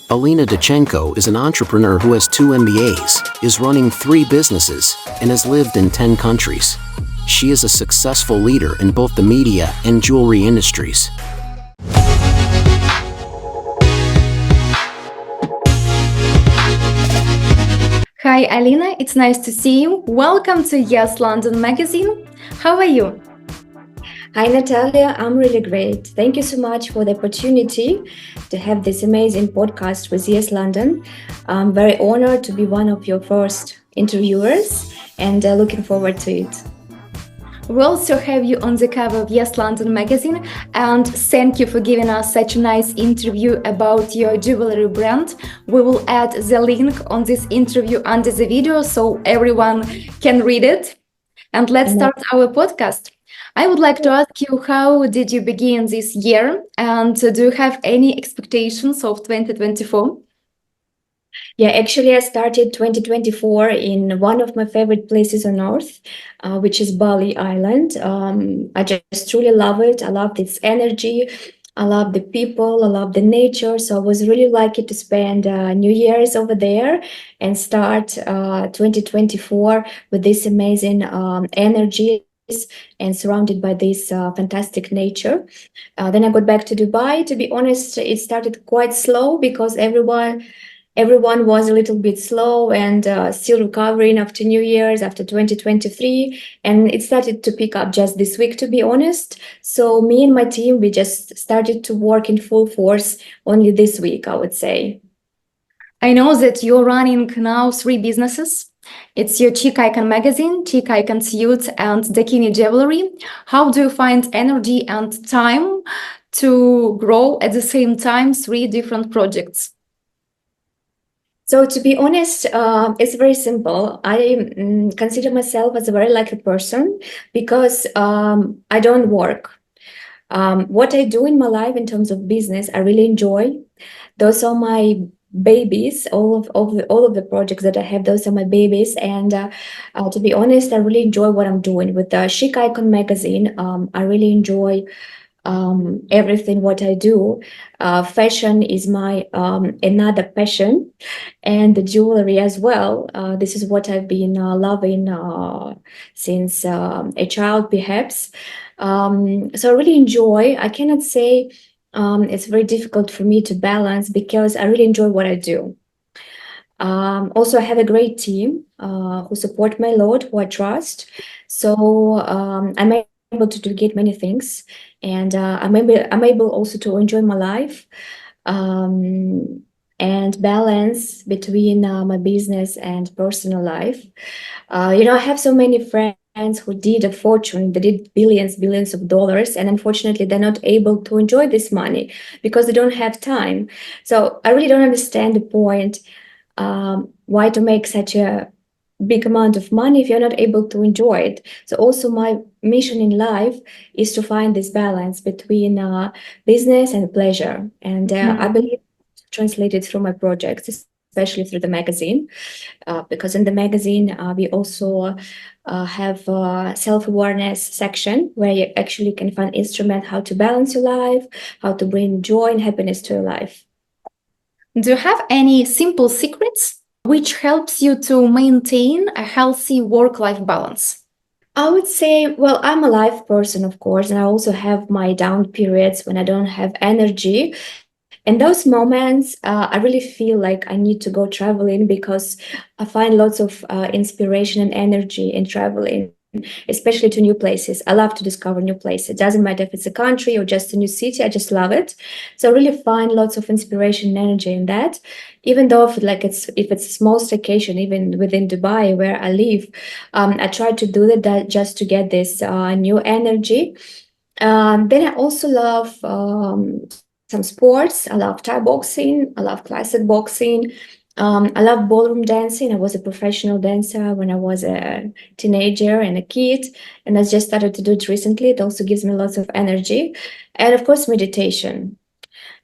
Alina Dyachenko is an entrepreneur who has 2 MBAs, is running 3 businesses, and has lived in 10 countries. She is a successful leader in both the media and jewelry industries. Hi, Alina. It's nice to see you. Welcome to YesLondon Magazine. How are you? Hi, Natalia. I'm really great. Thank you so much for the opportunity to have this amazing podcast with Yes London. I'm very honored to be one of your first interviewers and looking forward to it. We also have you on the cover of YesLondon Magazine, and thank you for giving us such a nice interview about your jewelry brand. We will add the link on this interview under the video so everyone can read it. And let's start our podcast. I would like to ask you, how did you begin this year, and do you have any expectations of 2024? Yeah, actually, I started 2024 in one of my favorite places on earth, which is Bali Island. I just truly love it. I love its energy. I love the people. I love the nature. So I was really lucky to spend New Year's over there and start 2024 with this amazing energy and surrounded by this fantastic nature. Then I got back to Dubai. To be honest, it started quite slow because everyone was a little bit slow and still recovering after New Year's, after 2023. And it started to pick up just this week, to be honest. So me and my team, we just started to work in full force only this week, I would say. I know that you're running now 3 businesses. It's your Chic Icon magazine, Chic Icon Suits, and Dakini Jewelry. How do you find energy and time to grow at the same time 3 different projects? So to be honest, it's very simple. I consider myself as a very lucky person because I don't work. What I do in my life in terms of business, I really enjoy. Those are my babies. All of the projects that I have, those are my babies. And to be honest, I really enjoy what I'm doing with the Chic Icon magazine. I really enjoy everything what I do. Fashion is my another passion, and the jewelry as well. This is what I've been loving since a child, perhaps. So I really enjoy. I cannot say it's very difficult for me to balance because I really enjoy what I do. Also, I have a great team who support me a lot, who I trust. So I'm able to delegate many things, and I'm able also to enjoy my life and balance between my business and personal life. I have so many friends who did a fortune, they did billions of dollars, and unfortunately they're not able to enjoy this money because they don't have time. So I really don't understand the point, why to make such a big amount of money if you're not able to enjoy it. So also my mission in life is to find this balance between business and pleasure. And I believe translated through my projects, especially through the magazine, because in the magazine we also have a self-awareness section where you actually can find instrument how to balance your life, how to bring joy and happiness to your life. Do you have any simple secrets which helps you to maintain a healthy work-life balance? I would say, well, I'm a life person, of course, and I also have my down periods when I don't have energy. In those moments, I really feel like I need to go traveling because I find lots of inspiration and energy in traveling, especially to new places. I love to discover new places. It doesn't matter if it's a country or just a new city. I just love it. So I really find lots of inspiration and energy in that. Even though if it's a small staycation, even within Dubai where I live, I try to do that just to get this new energy. Then I also love some sports. I love Thai boxing. I love classic boxing. I love ballroom dancing. I was a professional dancer when I was a teenager and a kid, and I just started to do it recently. It also gives me lots of energy. And of course, meditation.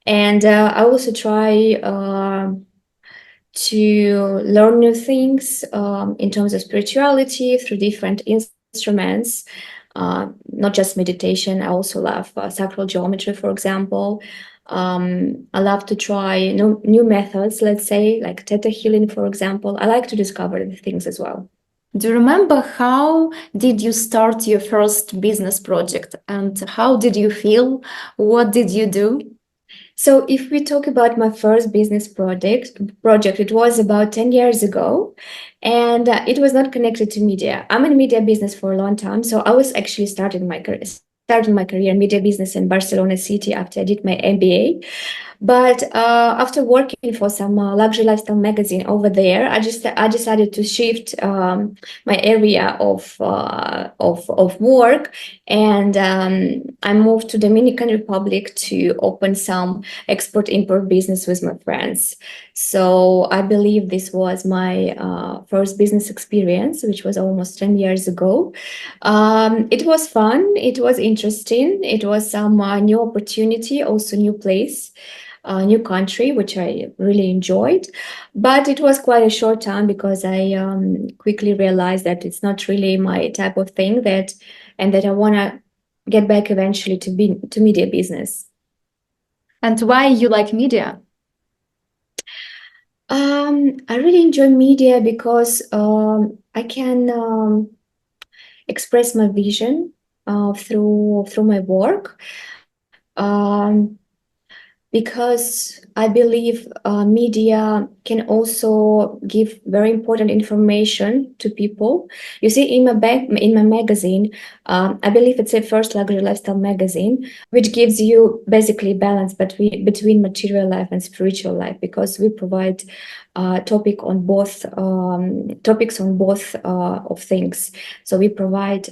And I also try to learn new things in terms of spirituality through different instruments. Not just meditation. I also love sacral geometry, for example. I love to try new methods, let's say, like theta healing, for example. I like to discover the things as well. Do you remember how did you start your first business project and how did you feel? What did you do? So if we talk about my first business project, it was about 10 years ago, and it was not connected to media. I'm in media business for a long time, so I was actually starting my career in media business in Barcelona city after I did my MBA. But after working for some luxury lifestyle magazine over there, I decided to shift my area of work, and I moved to Dominican Republic to open some export import business with my friends. So I believe this was my first business experience, which was almost 10 years ago. It was fun. It was interesting. It was some new opportunity, also new place, new country, which I really enjoyed. But it was quite a short time because I quickly realized that it's not really my type of thing, and that I want to get back eventually to media business. And why you like media? I really enjoy media because I can express my vision through my work. Because I believe media can also give very important information to people. You see, in my magazine, I believe it's a first luxury lifestyle magazine, which gives you basically balance between material life and spiritual life, because we provide topics on both of things. So we provide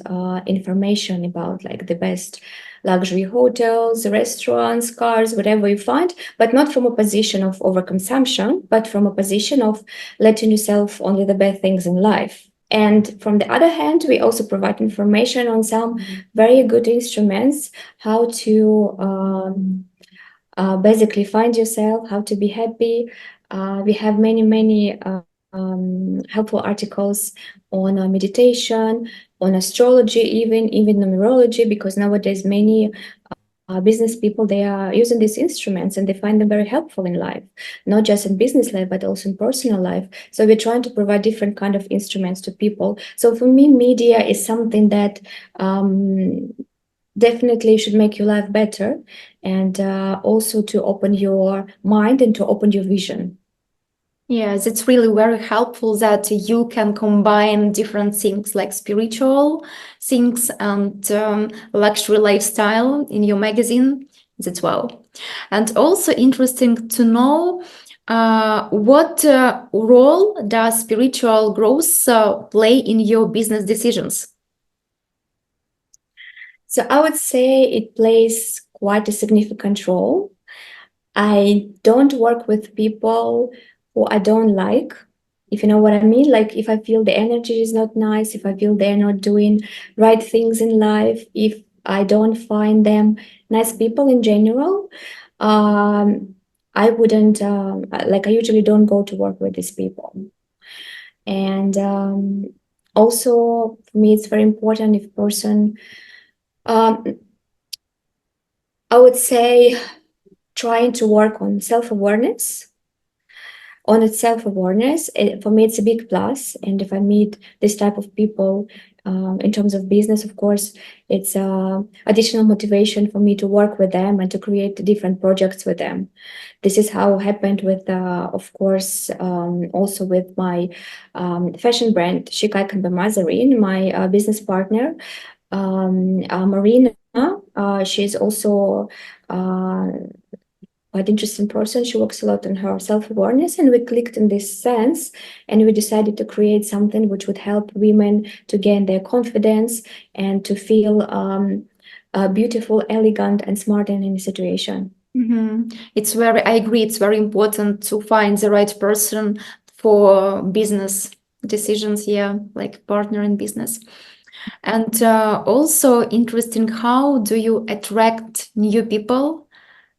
information about like the best luxury hotels, restaurants, cars, whatever you find, but not from a position of overconsumption, but from a position of letting yourself only the best things in life. And from the other hand, we also provide information on some very good instruments, how to basically find yourself, how to be happy. We have many helpful articles on meditation, on astrology, even numerology, because nowadays many business people, they are using these instruments and they find them very helpful in life, not just in business life but also in personal life. So we're trying to provide different kind of instruments to people. So for me, media is something that definitely should make your life better, and also to open your mind and to open your vision. Yes, it's really very helpful that you can combine different things like spiritual things and luxury lifestyle in your magazine as well. And also interesting to know what role does spiritual growth play in your business decisions? So I would say it plays quite a significant role. I don't work with people who I don't like, if you know what I mean. Like if I feel the energy is not nice, if I feel they're not doing right things in life, if I don't find them nice people in general, I wouldn't, like I usually don't go to work with these people. And also for me, it's very important if person, um, I would say, trying to work on self-awareness. On its self-awareness, for me, it's a big plus. And if I meet this type of people in terms of business, of course, it's additional motivation for me to work with them and to create different projects with them. This is how it happened with, of course, also with my fashion brand, Shikai Mazarin, my business partner, Marina. She's also quite interesting person. She works a lot on her self-awareness, and we clicked in this sense, and we decided to create something which would help women to gain their confidence and to feel beautiful, elegant, and smart in any situation. I agree, it's very important to find the right person for business decisions, like partner in business. And also interesting, how do you attract new people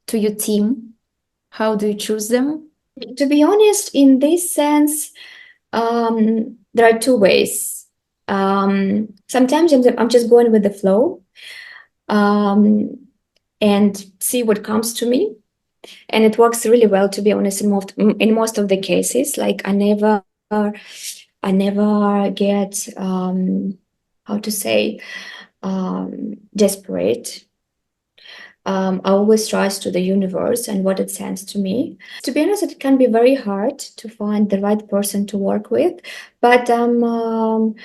to your team? How do you choose them? To be honest, in this sense, there are two ways. Sometimes I'm just going with the flow and see what comes to me. and it works really well, to be honest, in most of the cases. Like I never get how to say desperate. I always trust to the universe and what it sends to me. To be honest, it can be very hard to find the right person to work with, but I'm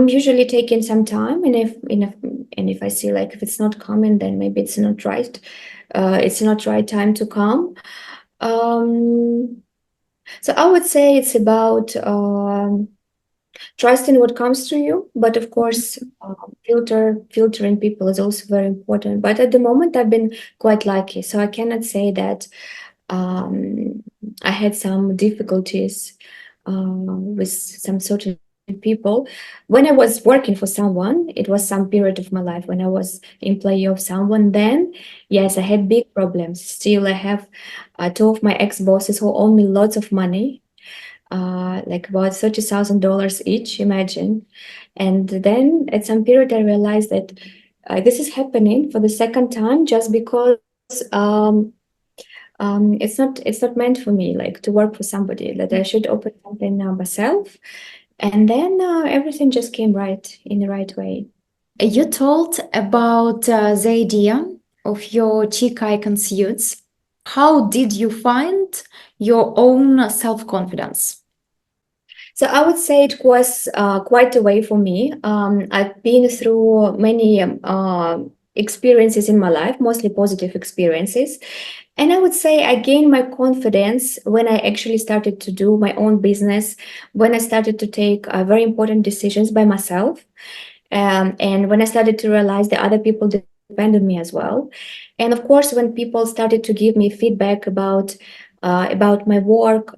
usually taking some time, and if I see like if it's not coming, then maybe it's not right. It's not right time to come. Um, so I would say it's about trusting what comes to you, but of course, filtering people is also very important. But at the moment, I've been quite lucky, so I cannot say that um, I had some difficulties with some certain people. When I was working for someone, it was some period of my life when I was employee of someone. Then, yes, I had big problems. Still, I have two of my ex-bosses who owe me lots of money, like about $30,000 each, imagine. And then at some period, I realized that this is happening for the second time just because it's not meant for me, like to work for somebody, that I should open something myself. And then everything just came right in the right way. You told about the idea of your cheek icon suits. How did you find your own self-confidence? So I would say it was quite a way for me. I've been through many experiences in my life, mostly positive experiences. And I would say I gained my confidence when I actually started to do my own business, when I started to take very important decisions by myself. And when I started to realize that other people depend on me as well. And of course, when people started to give me feedback about my work,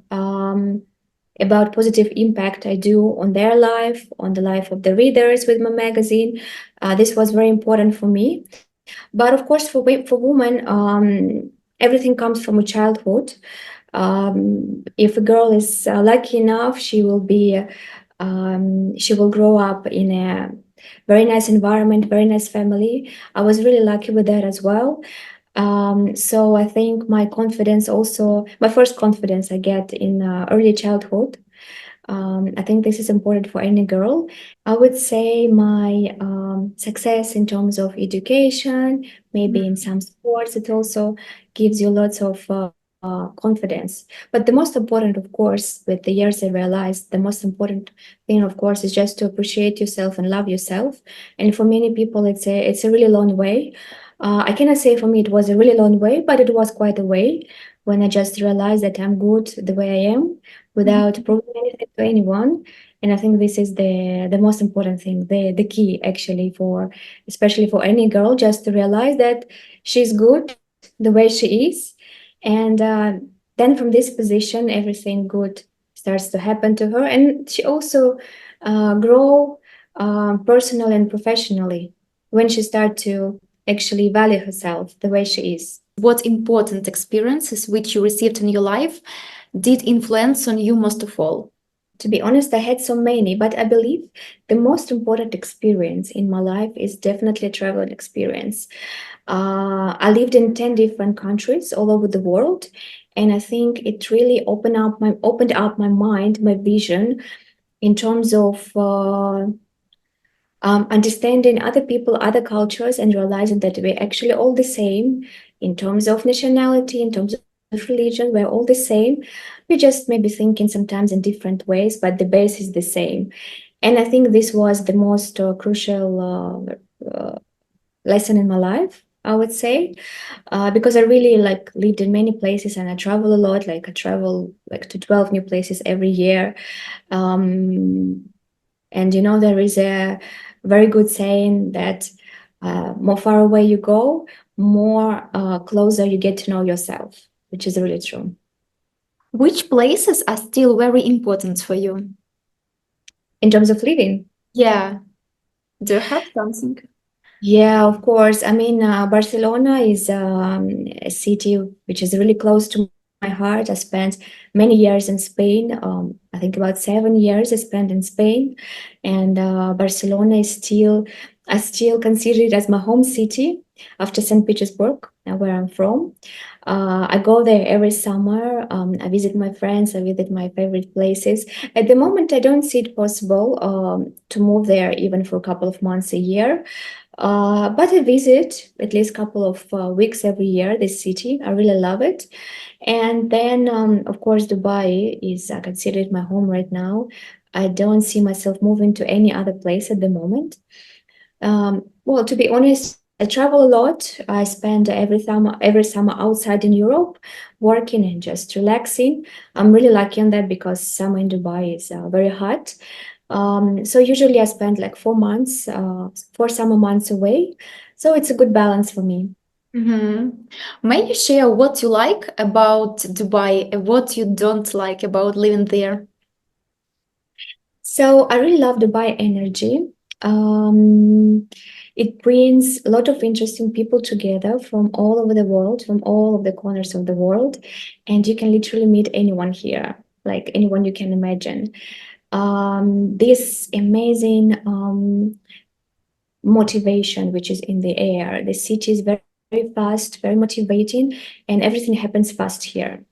about positive impact I do on their life, on the life of the readers with my magazine. This was very important for me. But of course, for women, everything comes from a childhood. If a girl is lucky enough, she will grow up in a very nice environment, very nice family. I was really lucky with that as well. So I think my confidence also, my first confidence I get in early childhood. I think this is important for any girl. I would say my success in terms of education, maybe in some sports, it also gives you lots of confidence. But the most important, of course, with the years I realized, the most important thing, of course, is just to appreciate yourself and love yourself. And for many people, it's a really long way. I cannot say for me it was a really long way, but it was quite a way when I just realized that I'm good the way I am without proving anything to anyone. And I think this is the most important thing, the key actually for especially for any girl, just to realize that she's good the way she is. And then from this position, everything good starts to happen to her. And she also grow personally and professionally when she start to actually value herself the way she is. What important experiences which you received in your life did influence on you most of all? To be honest, I had so many, but I believe the most important experience in my life is definitely a travel experience. I lived in 10 different countries all over the world, and I think it really opened up my mind, my vision in terms of understanding other people, other cultures, and realizing that we're actually all the same in terms of nationality, in terms of religion, we're all the same. We just maybe thinking sometimes in different ways, but the base is the same. And I think this was the most crucial lesson in my life, I would say, because I really like lived in many places and I travel a lot. Like I travel like to 12 new places every year. And you know, there is a very good saying that more far away you go, more closer you get to know yourself, which is really true. Which places are still very important for you? In terms of living, Yeah. Do you have something? yeah, of course. I mean, Barcelona is a city which is really close to my heart. I spent many years in Spain. I think about 7 years I spent in Spain, and Barcelona is I still consider it as my home city after St. Petersburg, where I'm from. I go there every summer. I visit my friends. I visit my favorite places. At the moment, I don't see it possible to move there even for a couple of months a year. But I visit at least a couple of weeks every year this city. I really love it. And then, of course, Dubai is considered my home right now. I don't see myself moving to any other place at the moment. Well, to be honest, I travel a lot. I spend every summer outside in Europe, working and just relaxing. I'm really lucky on that because summer in Dubai is very hot. So usually I spend like 4 months, 4 summer months away. So it's a good balance for me. May you share what you like about Dubai and what you don't like about living there? So I really love Dubai energy. It brings a lot of interesting people together from all over the world, from all of the corners of the world, and you can literally meet anyone here, like anyone you can imagine. This amazing motivation which is in the air. The city is very, very fast, very motivating, and everything happens fast here.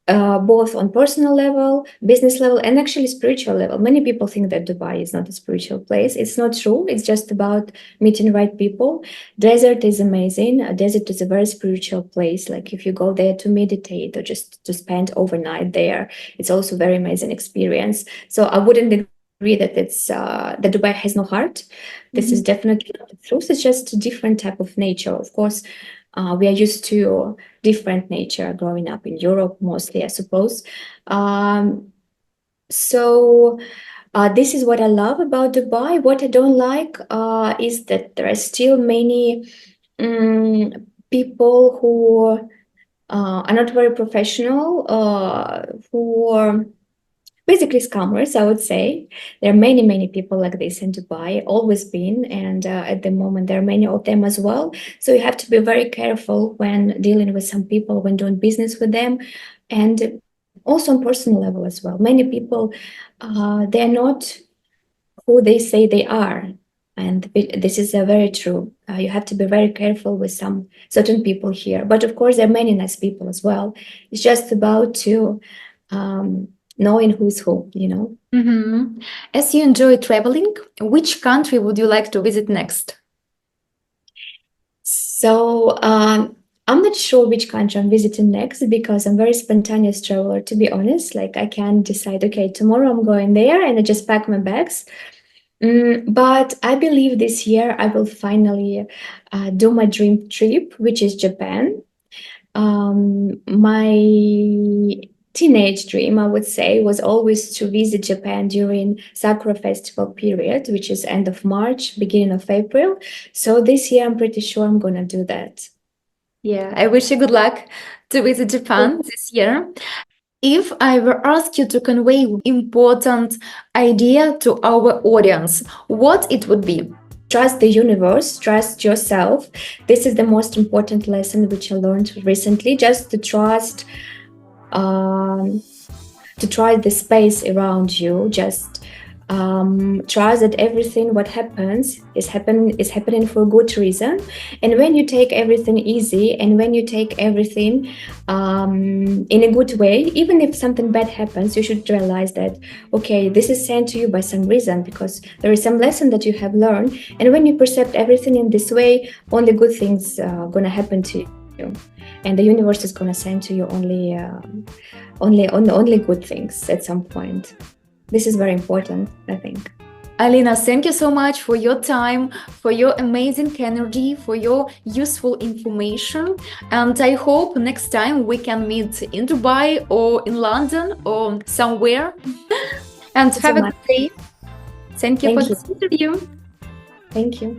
Both on personal level, business level, and actually spiritual level. Many people think that Dubai is not a spiritual place. It's not true. It's just about meeting right people. Desert is amazing. A desert is a very spiritual place. Like if you go there to meditate or just to spend overnight there, it's also very amazing experience. So I wouldn't agree that that Dubai has no heart. This is definitely not the truth. It's just a different type of nature. Of course, we are used to different nature growing up in Europe, mostly, I suppose. So this is what I love about Dubai. What I don't like is that there are still many people who are not very professional, who are basically scammers, I would say. There are many, many people like this in Dubai, always been, and at the moment there are many of them as well. So you have to be very careful when dealing with some people, when doing business with them, and also on personal level as well. Many people, they're not who they say they are. And this is very true. You have to be very careful with some certain people here. But of course, there are many nice people as well. It's just about to knowing who's who, you know. As you enjoy traveling, which country would you like to visit next? So I'm not sure which country I'm visiting next because I'm very spontaneous traveler, to be honest. Like I can't decide, okay, tomorrow I'm going there and I just pack my bags. But I believe this year I will finally do my dream trip, which is Japan. My teenage dream, I would say, was always to visit Japan during Sakura festival period, which is end of March, beginning of April. So this year, I'm pretty sure I'm gonna do that. Yeah, I wish you good luck to visit Japan this year. If I were asked you to convey important idea to our audience, what it would be? Trust the universe, trust yourself. This is the most important lesson which I learned recently, just to trust the space around you, just trust that everything what happens is happening for a good reason. And when you take everything easy and when you take everything in a good way, even if something bad happens, you should realize that, okay, this is sent to you by some reason, because there is some lesson that you have learned. And when you perceive everything in this way, only good things are gonna happen to you, and the universe is gonna send to you only good things at some point. This is very important, I think. Alina, thank you so much for your time, for your amazing energy, for your useful information. And I hope next time we can meet in Dubai or in London or somewhere. And have a good day. Thank you for this interview. Thank you.